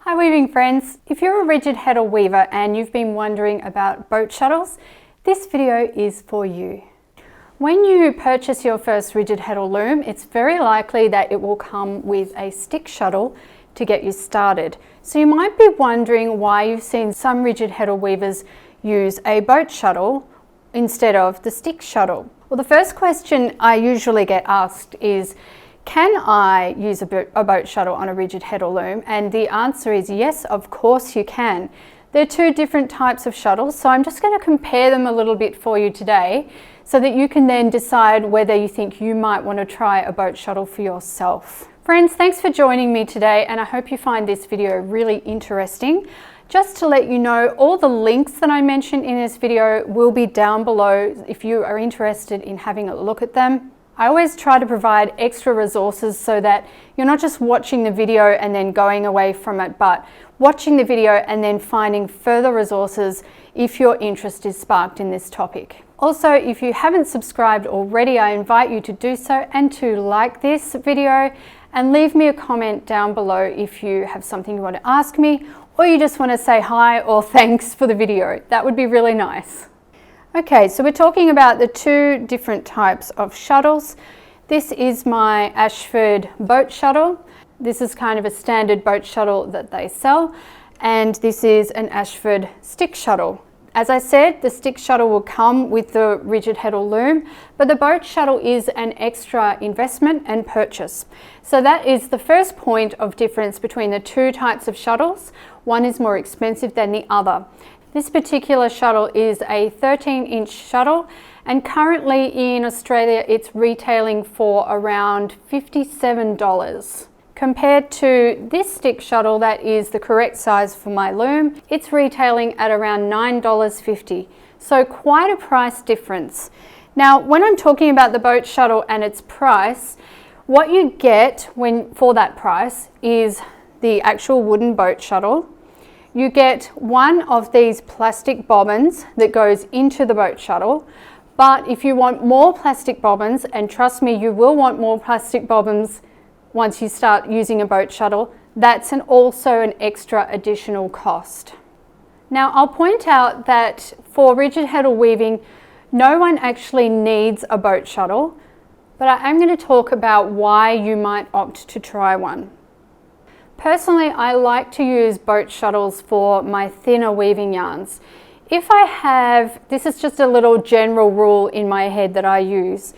Hi weaving friends, if you're a rigid heddle weaver and you've been wondering about boat shuttles, this video is for you. When you purchase your first rigid heddle loom, it's very likely that it will come with a stick shuttle to get you started. So you might be wondering why you've seen some rigid heddle weavers use a boat shuttle instead of the stick shuttle. Well, the first question I usually get asked is, can I use a boat shuttle on a rigid heddle loom? And the answer is yes, of course you can. They're two different types of shuttles, so I'm just going to compare them a little bit for you today so that you can then decide whether you think you might want to try a boat shuttle for yourself. Friends, thanks for joining me today, and I hope you find this video really interesting. Just to let you know, all the links that I mentioned in this video will be down below if you are interested in having a look at them. I always try to provide extra resources so that you're not just watching the video and then going away from it, but watching the video and then finding further resources if your interest is sparked in this topic. Also, if you haven't subscribed already, I invite you to do so and to like this video and leave me a comment down below if you have something you want to ask me or you just want to say hi or thanks for the video. That would be really nice. Okay, so we're talking about the two different types of shuttles. This is my Ashford boat shuttle. This is kind of a standard boat shuttle that they sell, and this is an Ashford stick shuttle. As I said, the stick shuttle will come with the rigid heddle loom, but the boat shuttle is an extra investment and purchase. So that is the first point of difference between the two types of shuttles. One is more expensive than the other. This particular shuttle is a 13-inch shuttle, and currently in Australia it's retailing for around $57. Compared to this stick shuttle that is the correct size for my loom, it's retailing at around $9.50. So quite a price difference. Now, when I'm talking about the boat shuttle and its price, what you get for that price is the actual wooden boat shuttle. You get one of these plastic bobbins that goes into the boat shuttle, but if you want more plastic bobbins, and trust me, you will want more plastic bobbins once you start using a boat shuttle, that's also an extra additional cost. Now, I'll point out that for rigid heddle weaving, no one actually needs a boat shuttle, but I am going to talk about why you might opt to try one. Personally, I like to use boat shuttles for my thinner weaving yarns. If I have, this is just a little general rule in my head that I use.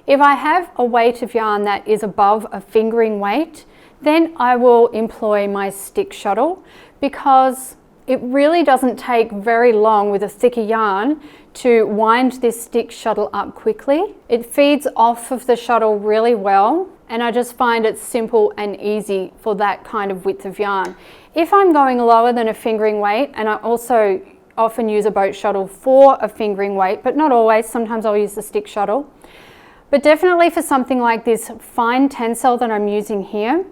If I have a weight of yarn that is above a fingering weight, then I will employ my stick shuttle, because it really doesn't take very long with a thicker yarn to wind this stick shuttle up quickly. It feeds off of the shuttle really well, and I just find it simple and easy for that kind of width of yarn. If I'm going lower than a fingering weight, and I also often use a boat shuttle for a fingering weight, but not always, sometimes I'll use the stick shuttle. But definitely for something like this fine tencel that I'm using here,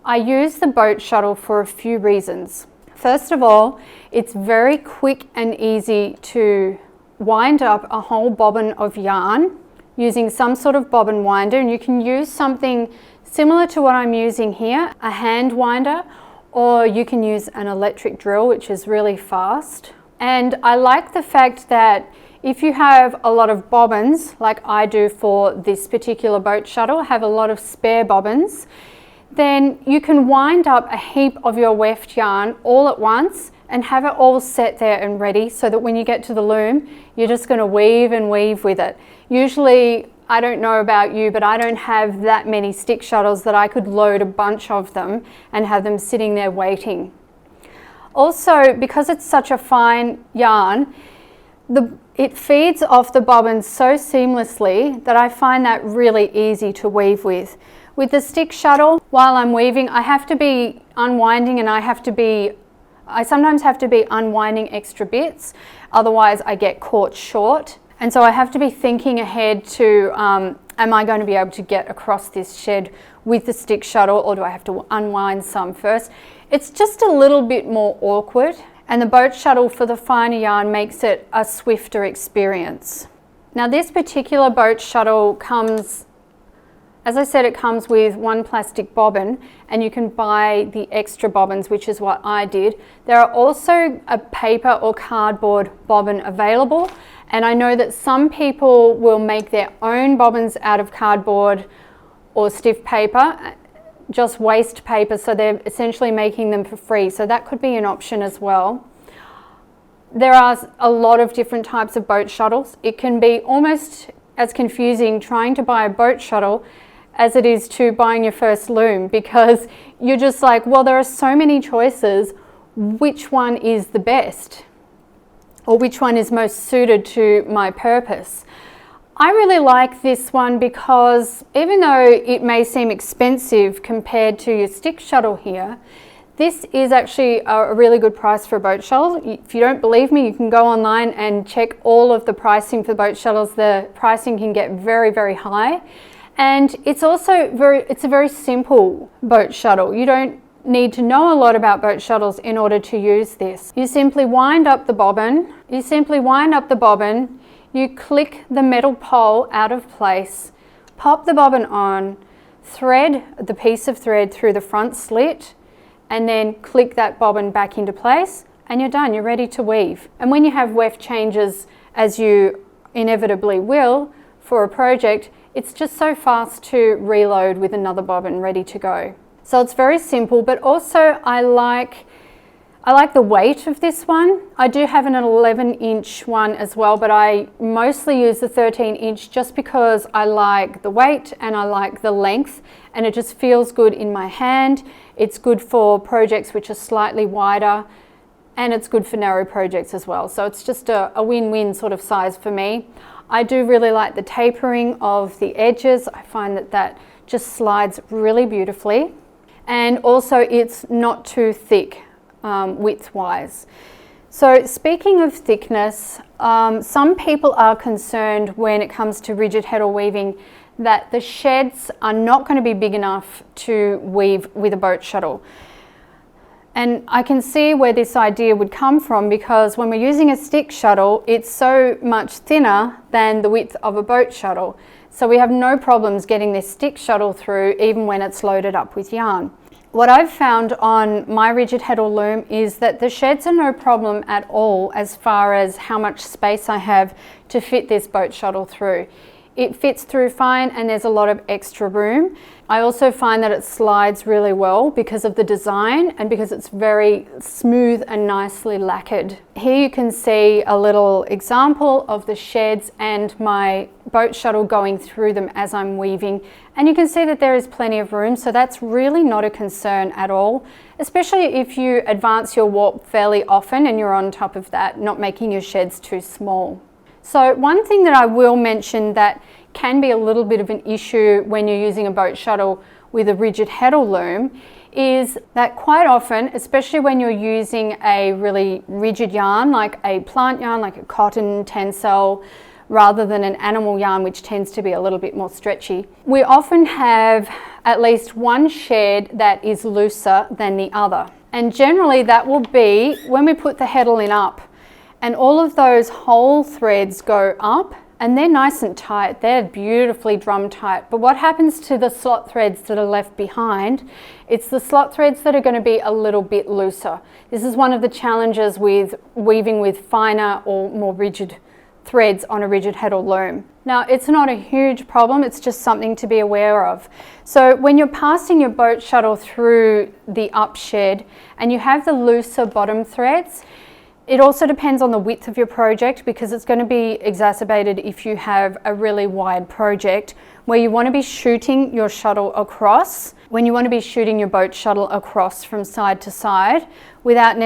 I use the boat shuttle for a few reasons. First of all, it's very quick and easy to wind up a whole bobbin of yarn using some sort of bobbin winder, and you can use something similar to what I'm using here, a hand winder, or you can use an electric drill, which is really fast. And I like the fact that if you have a lot of bobbins, like I do for this particular boat shuttle, have a lot of spare bobbins, then you can wind up a heap of your weft yarn all at once and have it all set there and ready, so that when you get to the loom, you're just going to weave and weave with it. Usually, I don't know about you, but I don't have that many stick shuttles that I could load a bunch of them and have them sitting there waiting. Also, because it's such a fine yarn, it feeds off the bobbins so seamlessly that I find that really easy to weave with. With the stick shuttle, while I'm weaving, I have to be unwinding, and I sometimes have to be unwinding extra bits, otherwise I get caught short. And so I have to be thinking ahead to, am I going to be able to get across this shed with the stick shuttle, or do I have to unwind some first? It's just a little bit more awkward, and the boat shuttle for the finer yarn makes it a swifter experience. Now, this particular boat shuttle comes As I said, it comes with one plastic bobbin, and you can buy the extra bobbins, which is what I did. There are also a paper or cardboard bobbin available, and I know that some people will make their own bobbins out of cardboard or stiff paper, just waste paper, so they're essentially making them for free. So that could be an option as well. There are a lot of different types of boat shuttles. It can be almost as confusing trying to buy a boat shuttle as it is to buying your first loom, because you're just like, well, there are so many choices. Which one is the best? Or which one is most suited to my purpose? I really like this one because even though it may seem expensive compared to your stick shuttle here, this is actually a really good price for a boat shuttle. If you don't believe me, you can go online and check all of the pricing for boat shuttles. The pricing can get very, very high. And it's also it's a very simple boat shuttle. You don't need to know a lot about boat shuttles in order to use this. You simply wind up the bobbin. You click the metal pole out of place, pop the bobbin on, thread the piece of thread through the front slit, and then click that bobbin back into place, and you're done. You're ready to weave. And when you have weft changes, as you inevitably will for a project, it's just so fast to reload with another bobbin ready to go. So it's very simple, but also I like the weight of this one. I do have an 11-inch one as well, but I mostly use the 13-inch just because I like the weight and I like the length, and it just feels good in my hand. It's good for projects which are slightly wider, and it's good for narrow projects as well. So it's just a win-win sort of size for me. I do really like the tapering of the edges. I find that just slides really beautifully. And also it's not too thick width-wise. So speaking of thickness, some people are concerned when it comes to rigid heddle weaving that the sheds are not going to be big enough to weave with a boat shuttle. And I can see where this idea would come from, because when we're using a stick shuttle, it's so much thinner than the width of a boat shuttle. So we have no problems getting this stick shuttle through even when it's loaded up with yarn. What I've found on my rigid heddle loom is that the sheds are no problem at all as far as how much space I have to fit this boat shuttle through. It fits through fine, and there's a lot of extra room. I also find that it slides really well because of the design and because it's very smooth and nicely lacquered. Here you can see a little example of the sheds and my boat shuttle going through them as I'm weaving, and you can see that there is plenty of room, so that's really not a concern at all, especially if you advance your warp fairly often and you're on top of that, not making your sheds too small. So one thing that I will mention that can be a little bit of an issue when you're using a boat shuttle with a rigid heddle loom is that quite often, especially when you're using a really rigid yarn, like a plant yarn, like a cotton tencel, rather than an animal yarn, which tends to be a little bit more stretchy, we often have at least one shed that is looser than the other. And generally that will be when we put the heddle in up, and all of those whole threads go up, and they're nice and tight. They're beautifully drum tight. But what happens to the slot threads that are left behind? It's the slot threads that are going to be a little bit looser. This is one of the challenges with weaving with finer or more rigid threads on a rigid heddle loom. Now, it's not a huge problem, it's just something to be aware of. So when you're passing your boat shuttle through the up shed and you have the looser bottom threads, it also depends on the width of your project, because it's going to be exacerbated if you have a really wide project where you want to be shooting your shuttle across, when you want to be shooting your boat shuttle across from side to side without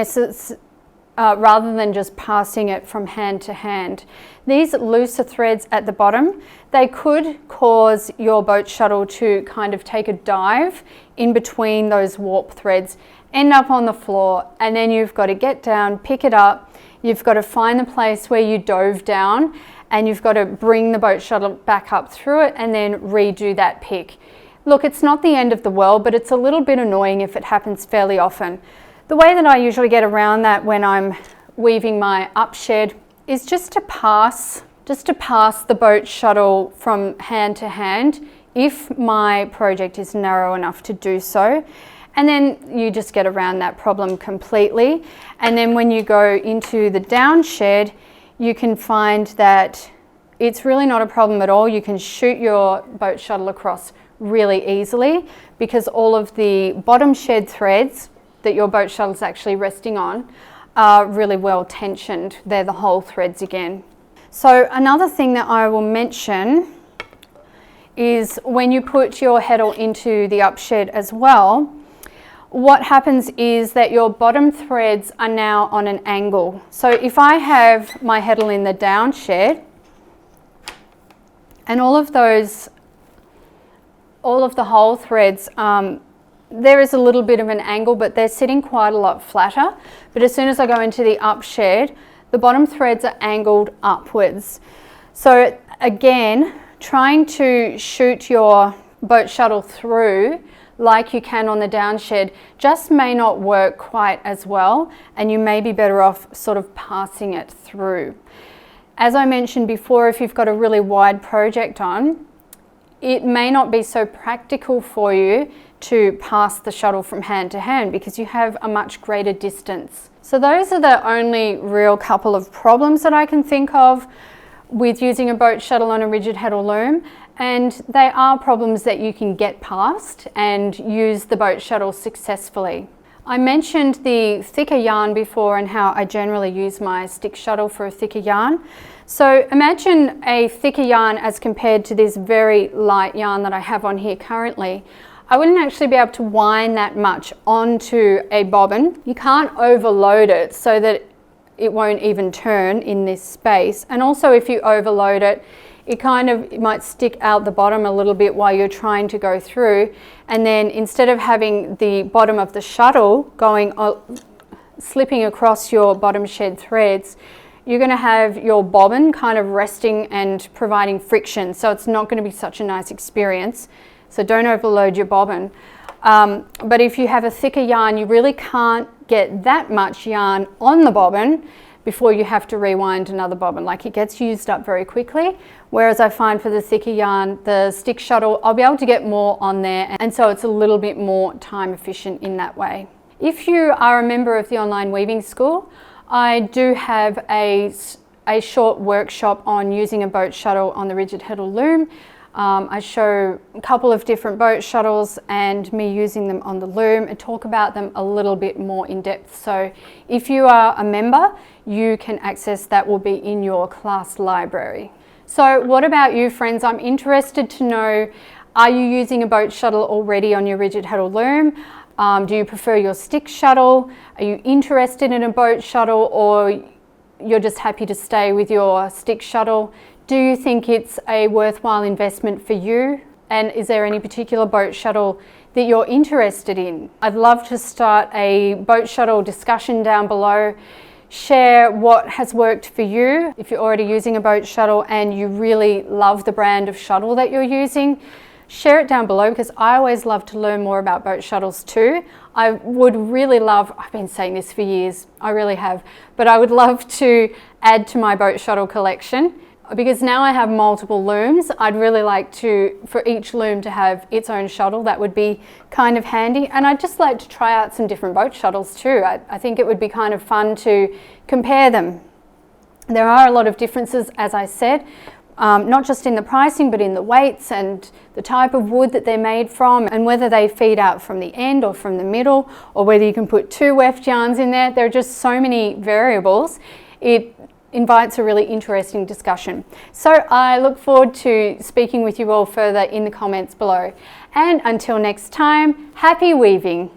rather than just passing it from hand to hand. These looser threads at the bottom, they could cause your boat shuttle to kind of take a dive in between those warp threads, end up on the floor, and then you've got to get down, pick it up, you've got to find the place where you dove down, and you've got to bring the boat shuttle back up through it and then redo that pick. Look, it's not the end of the world, but it's a little bit annoying if it happens fairly often. The way that I usually get around that when I'm weaving my up shed is just to pass the boat shuttle from hand to hand if my project is narrow enough to do so. And then you just get around that problem completely. And then when you go into the down shed, you can find that it's really not a problem at all. You can shoot your boat shuttle across really easily because all of the bottom shed threads that your boat shuttle is actually resting on are really well tensioned. They're the whole threads again. So another thing that I will mention is when you put your heddle into the up shed as well, what happens is that your bottom threads are now on an angle. So if I have my heddle in the down shed and all of the whole threads, there is a little bit of an angle, but they're sitting quite a lot flatter. But as soon as I go into the up shed, the bottom threads are angled upwards. So again, trying to shoot your boat shuttle through like you can on the down shed just may not work quite as well, and you may be better off sort of passing it through. As I mentioned before, if you've got a really wide project on, it may not be so practical for you to pass the shuttle from hand to hand because you have a much greater distance. So those are the only real couple of problems that I can think of with using a boat shuttle on a rigid Heddle loom, and they are problems that you can get past and use the boat shuttle successfully. I mentioned the thicker yarn before and how I generally use my stick shuttle for a thicker yarn. So imagine a thicker yarn as compared to this very light yarn that I have on here currently. I wouldn't actually be able to wind that much onto a bobbin. You can't overload it so that it won't even turn in this space. And also if you overload it, it might stick out the bottom a little bit while you're trying to go through. And then instead of having the bottom of the shuttle slipping across your bottom shed threads, you're going to have your bobbin kind of resting and providing friction. So it's not going to be such a nice experience. So don't overload your bobbin. But if you have a thicker yarn, you really can't get that much yarn on the bobbin before you have to rewind another bobbin. Like, it gets used up very quickly. Whereas I find for the thicker yarn, the stick shuttle, I'll be able to get more on there. And so it's a little bit more time efficient in that way. If you are a member of the online weaving school, I do have a short workshop on using a boat shuttle on the rigid Heddle loom. I show a couple of different boat shuttles and me using them on the loom and talk about them a little bit more in depth. So if you are a member, you can access that, will be in your class library. So what about you, friends? I'm interested to know, are you using a boat shuttle already on your rigid Heddle loom? Do you prefer your stick shuttle? Are you interested in a boat shuttle, or you're just happy to stay with your stick shuttle? Do you think it's a worthwhile investment for you? And is there any particular boat shuttle that you're interested in? I'd love to start a boat shuttle discussion down below. Share what has worked for you. If you're already using a boat shuttle and you really love the brand of shuttle that you're using, share it down below, because I always love to learn more about boat shuttles too. I would really love, I've been saying this for years, I really have, but I would love to add to my boat shuttle collection. Because now I have multiple looms, I'd really like for each loom to have its own shuttle. That would be kind of handy. And I'd just like to try out some different boat shuttles too. I think it would be kind of fun to compare them. There are a lot of differences, as I said, not just in the pricing, but in the weights and the type of wood that they're made from, and whether they feed out from the end or from the middle, or whether you can put two weft yarns in there. There are just so many variables. It invites a really interesting discussion. So I look forward to speaking with you all further in the comments below. And until next time, happy weaving!